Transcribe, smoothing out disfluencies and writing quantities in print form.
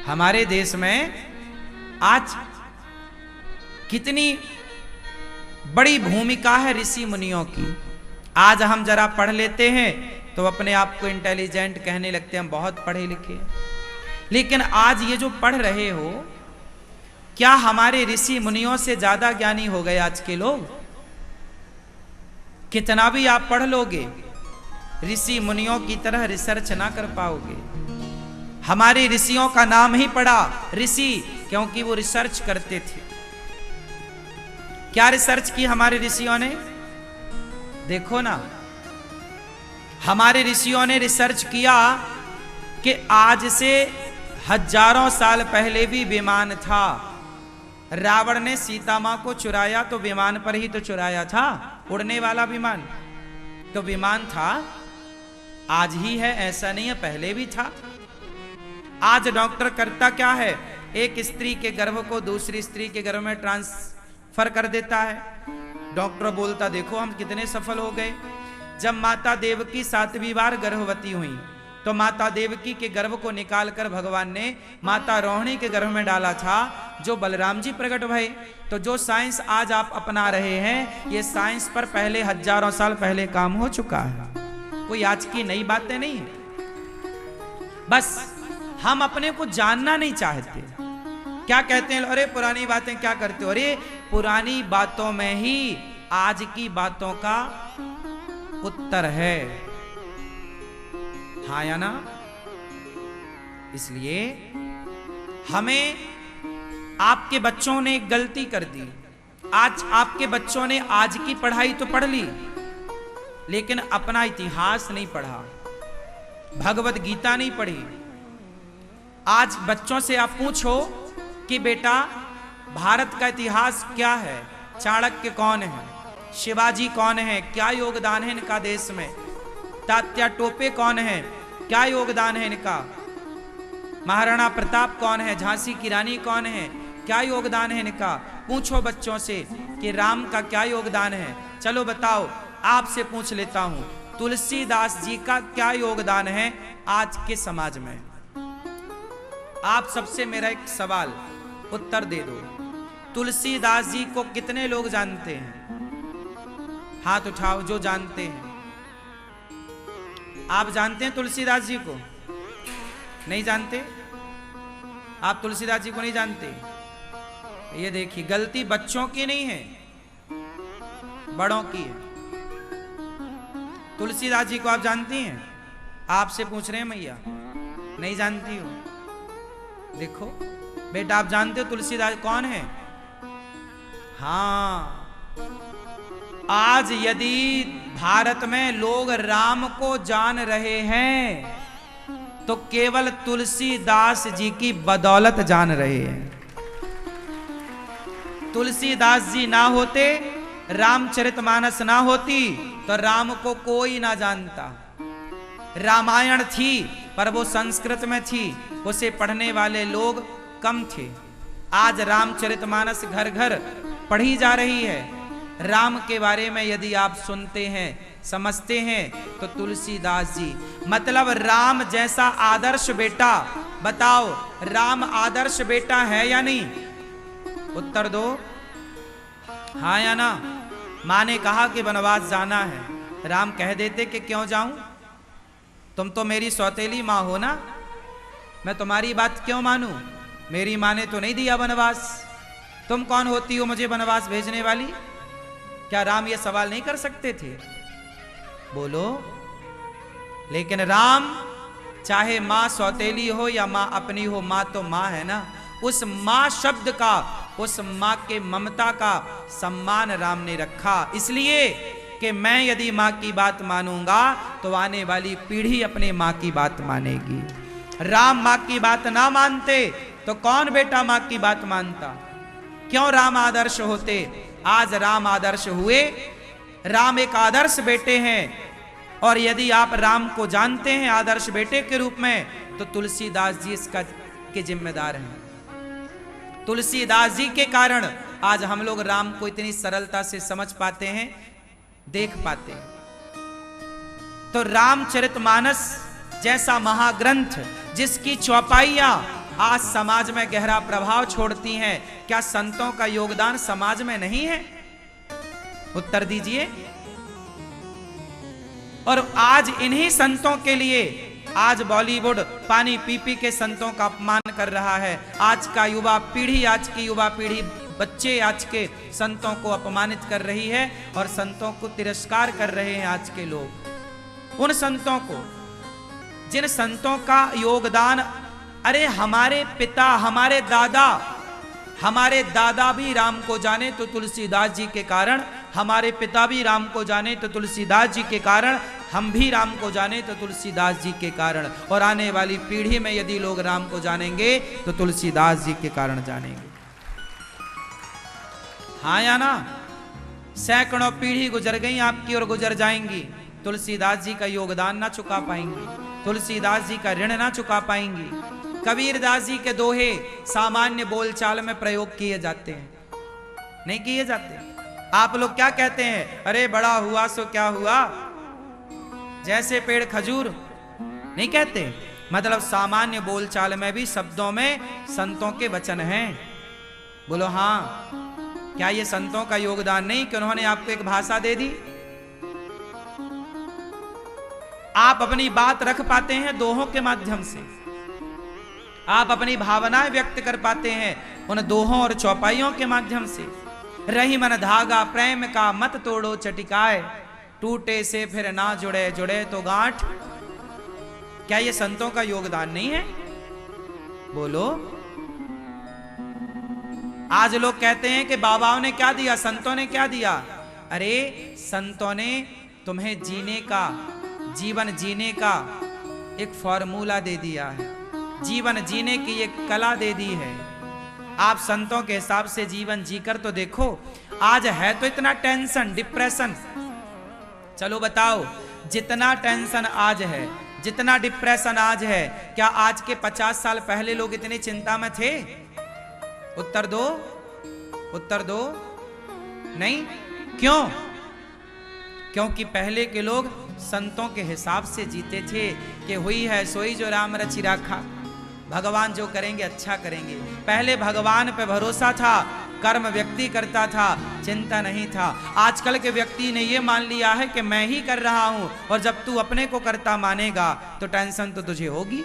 हमारे देश में आज कितनी बड़ी भूमिका है ऋषि मुनियों की। आज हम जरा पढ़ लेते हैं तो अपने आप को इंटेलिजेंट कहने लगते हैं, हम बहुत पढ़े लिखे। लेकिन आज ये जो पढ़ रहे हो, क्या हमारे ऋषि मुनियों से ज्यादा ज्ञानी हो गए आज के लोग? कितना भी आप पढ़ लोगे, ऋषि मुनियों की तरह रिसर्च ना कर पाओगे। हमारे ऋषियों का नाम ही पड़ा ऋषि, क्योंकि वो रिसर्च करते थे। क्या रिसर्च की हमारे ऋषियों ने? देखो ना, हमारे ऋषियों ने रिसर्च किया कि आज से हजारों साल पहले भी विमान था। रावण ने सीता मां को चुराया तो विमान पर ही तो चुराया था, उड़ने वाला विमान। तो विमान था, आज ही है ऐसा नहीं है, पहले भी था। आज डॉक्टर करता क्या है? एक स्त्री के गर्भ को दूसरी स्त्री के गर्भ में ट्रांसफर कर देता है। डॉक्टर बोलता देखो हम कितने सफल हो गए। जब माता देवकी 7वीं बार गर्भवती हुई तो माता देवकी के गर्भ को निकालकर भगवान ने माता रोहिणी के गर्भ में डाला था, जो बलराम जी प्रकट भये। तो जो साइंस आज आप अपना रहे हैं, ये साइंस पर पहले हजारों साल पहले काम हो चुका है, कोई आज की नई बातें नहीं है। बस हम अपने को जानना नहीं चाहते। क्या कहते हैं? अरे पुरानी बातें क्या करते हो? अरे पुरानी बातों में ही आज की बातों का उत्तर है, हाँ या ना? इसलिए हमें, आपके बच्चों ने एक गलती कर दी। आज आपके बच्चों ने आज की पढ़ाई तो पढ़ ली, लेकिन अपना इतिहास नहीं पढ़ा, भगवत गीता नहीं पढ़ी। आज बच्चों से आप पूछो कि बेटा भारत का इतिहास क्या है, चाणक्य कौन है, शिवाजी कौन है, क्या योगदान है इनका देश में, तात्या टोपे कौन है, क्या योगदान है इनका, महाराणा प्रताप कौन है, झांसी की रानी कौन है, क्या योगदान है इनका। पूछो बच्चों से कि राम का क्या योगदान है। चलो बताओ, आपसे पूछ लेता हूं, तुलसीदास जी का क्या योगदान है आज के समाज में? आप सबसे मेरा एक सवाल, उत्तर दे दो। तुलसीदास जी को कितने लोग जानते हैं? हाथ उठाओ जो जानते हैं। आप जानते हैं तुलसीदास जी को? नहीं जानते? आप तुलसीदास जी को नहीं जानते? ये देखिए, गलती बच्चों की नहीं है, बड़ों की है। तुलसीदास जी को आप जानती हैं? आपसे पूछ रहे हैं मैया, नहीं जानती हो? देखो बेटा, आप जानते हो तुलसीदास कौन है? हाँ, आज यदि भारत में लोग राम को जान रहे हैं तो केवल तुलसीदास जी की बदौलत जान रहे हैं। तुलसीदास जी ना होते, रामचरितमानस ना होती, तो राम को कोई ना जानता। रामायण थी पर वो संस्कृत में थी, उसे पढ़ने वाले लोग कम थे। आज रामचरितमानस घर घर पढ़ी जा रही है। राम के बारे में यदि आप सुनते हैं, समझते हैं, तो तुलसीदास जी, मतलब राम जैसा आदर्श बेटा, बताओ राम आदर्श बेटा है या नहीं? उत्तर दो, हाँ या ना? मां ने कहा कि वनवास जाना है, राम कह देते कि क्यों जाऊं, तुम तो मेरी सौतेली मां हो ना, मैं तुम्हारी बात क्यों मानूं? मेरी मां ने तो नहीं दिया वनवास, तुम कौन होती हो मुझे वनवास भेजने वाली? क्या राम ये सवाल नहीं कर सकते थे? बोलो। लेकिन राम, चाहे मां सौतेली हो या मां अपनी हो, मां तो मां है ना। उस मां शब्द का, उस मां के ममता का सम्मान राम ने रखा, इसलिए कि मैं यदि मां की बात मानूंगा तो आने वाली पीढ़ी अपने मां की बात मानेगी। राम मां की बात ना मानते तो कौन बेटा मां की बात मानता? क्यों राम आदर्श होते? आज राम आदर्श हुए, राम एक आदर्श बेटे हैं। और यदि आप राम को जानते हैं आदर्श बेटे के रूप में, तो तुलसीदास जी इसका के जिम्मेदार हैं। तुलसीदास जी के कारण आज हम लोग राम को इतनी सरलता से समझ पाते हैं, देख पाते हैं। तो रामचरितमानस जैसा महाग्रंथ, जिसकी चौपाइयां आज समाज में गहरा प्रभाव छोड़ती हैं, क्या संतों का योगदान समाज में नहीं है? उत्तर दीजिए। और आज इन्हीं संतों के लिए आज बॉलीवुड पानी पी पी के संतों का अपमान कर रहा है। आज का युवा पीढ़ी, आज की युवा पीढ़ी, बच्चे आज के संतों को अपमानित कर रही है और संतों को तिरस्कार कर रहे हैं आज के लोग। उन संतों को, जिन संतों का योगदान, अरे हमारे पिता, हमारे दादा भी राम को जाने तो तुलसीदास जी के कारण, हमारे पिता भी राम को जाने तो तुलसीदास जी के कारण, हम भी राम को जाने तो तुलसीदास जी के कारण, और आने वाली पीढ़ी में यदि लोग राम को जानेंगे तो तुलसीदास जी के कारण जानेंगे। हाँ या ना? सैकड़ों पीढ़ी गुजर गई आपकी और गुजर जाएंगी, तुलसीदास जी का योगदान ना चुका पाएंगी, तुलसीदास जी का ऋण ना चुका पाएंगी। कबीरदास जी के दोहे सामान्य बोलचाल में प्रयोग किए जाते हैं, नहीं किए जाते? आप लोग क्या कहते हैं? अरे बड़ा हुआ सो क्या हुआ, जैसे पेड़ खजूर, नहीं कहते? मतलब सामान्य बोलचाल में भी शब्दों में संतों के वचन हैं। बोलो हाँ, क्या ये संतों का योगदान नहीं कि उन्होंने आपको एक भाषा दे दी? आप अपनी बात रख पाते हैं दोहों के माध्यम से, आप अपनी भावनाएं व्यक्त कर पाते हैं उन दोहों और चौपाइयों के माध्यम से। रही मन धागा प्रेम का मत तोड़ो चटिकाए, टूटे से फिर ना जुड़े, जुड़े तो गांठ। क्या ये संतों का योगदान नहीं है? बोलो। आज लोग कहते हैं कि बाबाओं ने क्या दिया, संतों ने क्या दिया? अरे संतों ने तुम्हें जीने का, जीवन जीने का एक फॉर्मूला दे दिया है, जीवन जीने की एक कला दे दी है। आप संतों के हिसाब से जीवन जीकर तो देखो। आज है तो इतना टेंशन, डिप्रेशन, चलो बताओ, जितना टेंशन आज है, जितना डिप्रेशन आज है, क्या आज के 50 साल पहले लोग इतनी चिंता में थे? उत्तर दो, उत्तर दो। नहीं। क्यों? क्योंकि पहले के लोग संतों के हिसाब से जीते थे कि हुई है सोई जो राम रचि राखा, भगवान जो करेंगे अच्छा करेंगे। पहले भगवान पे भरोसा था, कर्म व्यक्ति करता था, चिंता नहीं था। आजकल के व्यक्ति ने ये मान लिया है कि मैं ही कर रहा हूं, और जब तू अपने को करता मानेगा तो टेंशन तो तुझे होगी।